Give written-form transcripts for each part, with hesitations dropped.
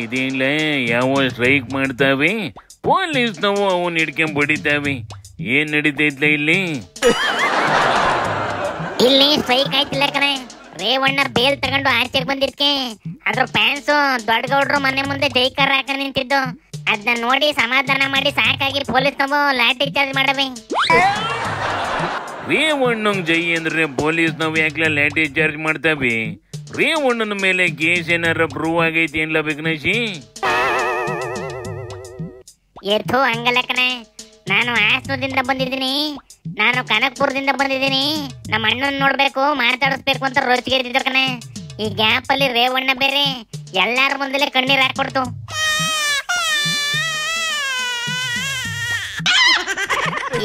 ಇದಿಲ್ಲ ಯಾವ ಸ್ಟ್ರೈಕ್ ಮಾಡ್ತಾವೆ, ಪೊಲೀಸ್ ನಾವು ಅವನ್ ಹಿಡ್ಕೊಂಡ್ ಬಡಿತಾವೆ. ಏನ್ ನಡೀತೈತ್ಲ ಇಲ್ಲಿ? ಇಲ್ಲಿ ಸ್ಟ್ರೈಕ್ ಆಯ್ತಿಲ್ಲ ಕಣೆ. ರೇವಣ್ಣ ಬೇಲ್ ತಗೊಂಡು ಆಚೆಗೆ ಬಂದಿದ್ಕೆ ಅದ್ರ ಫ್ಯಾನ್ಸು ದೊಡ್ಡ ಗೌಡ್ರು ಮನೆ ಮುಂದೆ ಜೈಕಾರ ಹಾಕ ನಿಂತಿದ್ದು. ಅದನ್ನ ನೋಡಿ ಸಮಾಧಾನ ಮಾಡಿ ಸಾಕಾಗಿ ಪೊಲೀಸ್ ನಾವು ಲಾಠಿ ಚಾರ್ಜ್ ಮಾಡವೆ. ರೇವಣ್ಣಂಗ್ ಜೈ ಅಂದ್ರೆ ಪೊಲೀಸ್ ನಾವು ಯಾಕೆ ಲಾಠಿ ಚಾರ್ಜ್ ಮಾಡ್ತಾವೆ? ರೇವಣ್ಣನ ಮೇಲೆ ಕೇಸ್ ಏನಾರ ಪ್ರೂವ್ ಆಗೈತಿ ಏನ್ಲ ಬಿಗ್ನೇಶಿ? ಎತ್ತು ಹಂಗಲ್ಲ ಕಣೆ. ನಾನು ಹಾಸನದಿಂದ ಬಂದಿದ್ದೀನಿ, ನಾನು ಕನಕಪುರದಿಂದ ಬಂದಿದ್ದೀನಿ. ನಮ್ಮ ಅಣ್ಣನ ನೋಡ್ಬೇಕು, ಮಾತಾಡಿಸ್ಬೇಕು ಅಂತ ರೋಚಿಗೆದ್ದಿದ್ರು ಕಣೆ. ಈ ಗ್ಯಾಪ್ ಅಲ್ಲಿ ರೇವಣ್ಣ ಬೇರೆ ಎಲ್ಲಾರ ಮುಂದಲೇ ಕಣ್ಣೀರ್ ಹಾಕೊಡ್ತು.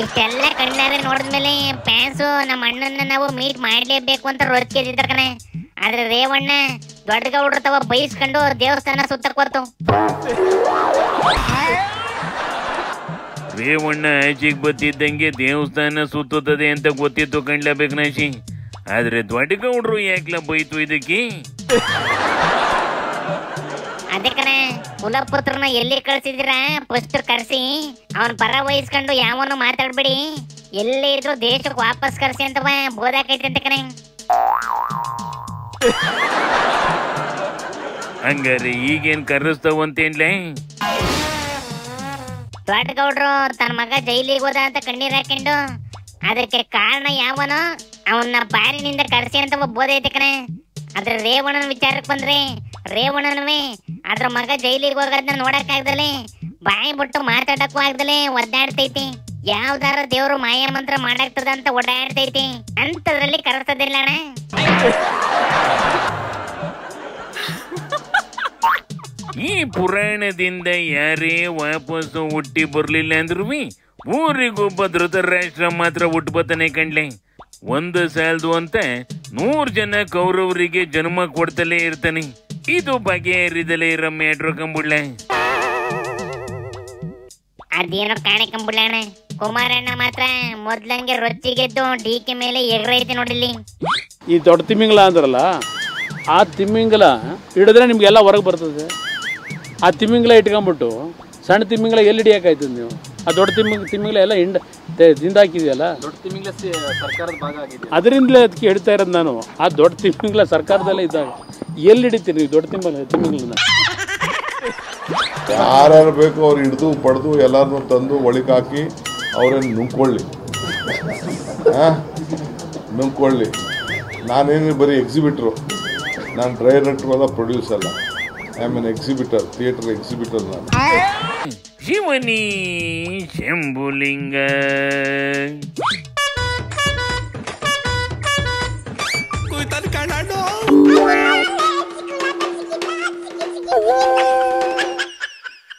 ಇಷ್ಟೆಲ್ಲ ಕಣ್ಣಾರೆ ನೋಡಿದ್ಮೇಲೆ ಫ್ಯಾನ್ಸು ನಮ್ಮ ಅಣ್ಣನ ನಾವು ಮೀಟ್ ಮಾಡ್ಲೇಬೇಕು ಅಂತ ರೋಚಿಗೆದ್ದಿದ್ರು ಕಣೆ. ಆದ್ರೆ ರೇವಣ್ಣ ದೊಡ್ಡ ಗೌಡ್ರ ತವ ಬೈಸ್ಕೊಂಡು ದೇವಸ್ಥಾನ ಸುತ್ತಕ್ ಬರ್ತು. ರೇವಣ್ಣ ಆಚೆಗೆ ಬತ್ತಿದ್ದಂಗೆ ದೇವಸ್ಥಾನ ಸುತ್ತುತ್ತದೆ ಅಂತ ಗೊತ್ತಿತ್ತು ಕಣ್ಲ ಬಿಗ್ನೇಶಿ. ಆದ್ರೆ ದೊಡ್ಡ ಗೌಡ್ರು ಯಾಕ್ಲ ಬೈತು ಇದಕ್ಕೆ? ಅದೇ ಕಣೆ, ಕುಲಪುತ್ರನ ಎಲ್ಲಿ ಕಳ್ಸಿದಿರ ಫಸ್ಟ್ ಕರ್ಸಿ ಅವನ್ ಪರ ವಹಿಸ್ಕೊಂಡು ಯಾವನು ಮಾತಾಡ್ಬೇಡಿ, ಎಲ್ಲೇ ಇದ್ರು ದೇಶಕ್ಕೆ ವಾಪಸ್ ಕರ್ಸಿ ಅಂತ ಬೋಧಾಕೈತಿ ಅಂತ ಕಣೆ. ಹಂಗಾರೆ ಈಗೇನ್ ಕರೆಸ್ತಾವಂತೇನ್ಲೇ? ದೊಡ್ಡ ಗೌಡ್ರು ತನ್ನ ಮಗ ಜೈಲಿಗೆ ಹೋದ ಅಂತ ಕಣ್ಣೀರ್ ಹಾಕೊಂಡು ಅದಕ್ಕೆ ಕಾರಣ ಯಾವನೋ ಅವನ್ನ ಬಾರಿನಿಂದ ಕರ್ಸಿ ಅಂತ ಬೋಧ ಐತೆ ಕಣೆ. ಆದ್ರೆ ರೇವಣ್ಣನ ವಿಚಾರಕ್ಕೆ ಬಂದ್ರೆ ರೇವಣ್ಣನವೇ ಅದ್ರ ಮಗ ಜೈಲಿಗೆ ಹೋಗೋದನ್ನ ನೋಡಕ್ ಆಗ್ದಲೆ, ಬಾಯಿ ಬಿಟ್ಟು ಮಾತಾಡಕ್ಕೂ ಆಗ್ದಲೆ ಒದ್ದಾಡ್ತೈತಿ. ಯಾವ್ದಾರ ದೇವ್ರು ಮಾಯ ಮಂತ್ರ ಮಾಡಾಕ್ತದ ಅಂತ ಓಡಾಡ್ತೈತಿ. ಅಂತದ್ರಲ್ಲಿ ಕರೆಸೋದಿಲ್ಲ ಅಣ್ಣ. ಈ ಪುರಾಣದಿಂದ ಯಾರೇ ವಾಪಸ್ಸು ಹುಟ್ಟಿ ಬರ್ಲಿಲ್ಲ ಅಂದ್ರು ಊರಿಗೊಬ್ಬ ಧೃತರಾಷ್ಟ್ರ ಮಾತ್ರ ಹುಟ್ಟಬತ್ತಾನೆ ಕಣ್ಲೆ. ಒಂದು ಸಾಲದು ಅಂತ 100 ಜನ ಕೌರವರಿಗೆ ಜನ್ಮ ಕೊಡ್ತಲೇ ಇರ್ತಾನೆ. ಇದು ಬಗೆಹರಿದಲೇ ಇರೋ ಮ್ಯಾಟ್ರು ಕಂಬುಳ್ಳೆ. ಅದೇನೋ ಕಾಣಿಕಂಬುಳ್ಳ ಅಣ್ಣ. ಕುಮಾರಣ್ಣ ಮಾತ್ರ ಮೊದ್ಲಂಗೆ ರೊಚ್ಚಿಗೆದ್ದು ಡಿಕೆ ಮೇಲೆ ಎಗರೈತಿ ನೋಡಿಲ್ಲಿ. ಈ ದೊಡ್ಡ ತಿಮ್ಮಿಂಗಲ ಅಂದ್ರಲ್ಲ, ಆ ತಿಮ್ಮಿಂಗಲ ಹಿಡಿದ್ರೆ ನಿಮ್ಗೆಲ್ಲ ಹೊರಗೆ ಬರ್ತದೆ. ಆ ತಿಮ್ಮಿಂಗಲ ಇಟ್ಕೊಂಡ್ಬಿಟ್ಟು ಸಣ್ಣ ತಿಮ್ಮಿಂಗಲ ಎಲ್ಲಿ ಹಿಡಿಯೋಕಾಯ್ತದೆ ನೀವು? ಆ ದೊಡ್ಡ ತಿಮ್ಮಿಂಗಲ ಎಲ್ಲ ತಿಂದಾಕಿದೆಯಲ್ಲ, ದೊಡ್ಡ ತಿಮ್ಮಿಂಗಲ ಸರ್ಕಾರದ ಭಾಗ ಆಗಿದೆ. ಅದರಿಂದಲೇ ಅದಕ್ಕೆ ಹಿಡಿತಾ ಇರೋದು ನಾನು. ಆ ದೊಡ್ಡ ತಿಮ್ಮಿಂಗಲ ಸರ್ಕಾರದಲ್ಲೇ ಇದ್ದಾಗ ಎಲ್ಲಿ ಹಿಡಿತೀರಿ ನೀವು ದೊಡ್ಡ ತಿಮ್ಮಿಂಗಲನ್ನ? ಯಾರು ಬೇಕು ಅವ್ರು ಹಿಡಿದು ಪಡೆದು ಎಲ್ಲರನ್ನೂ ತಂದು ಒಳಗಾಕಿ ಅವ್ರೇನು ನುಂಗ್ಕೊಳ್ಳಿ, ನುಂಗ್ಕೊಳ್ಳಿ. ನಾನೇನು ಬರೀ ಎಕ್ಸಿಬಿಟ್ರು, ನಾನು ಡೈರೆಕ್ಟ್ರು ಅಲ್ಲ, ಪ್ರೊಡ್ಯೂಸ್ ಅಲ್ಲ. I am an exhibitor, theatre exhibitor ನಾನು. ಶಿವನಿ ಶಂಭುಲಿಂಗ ಕನ್ನಡ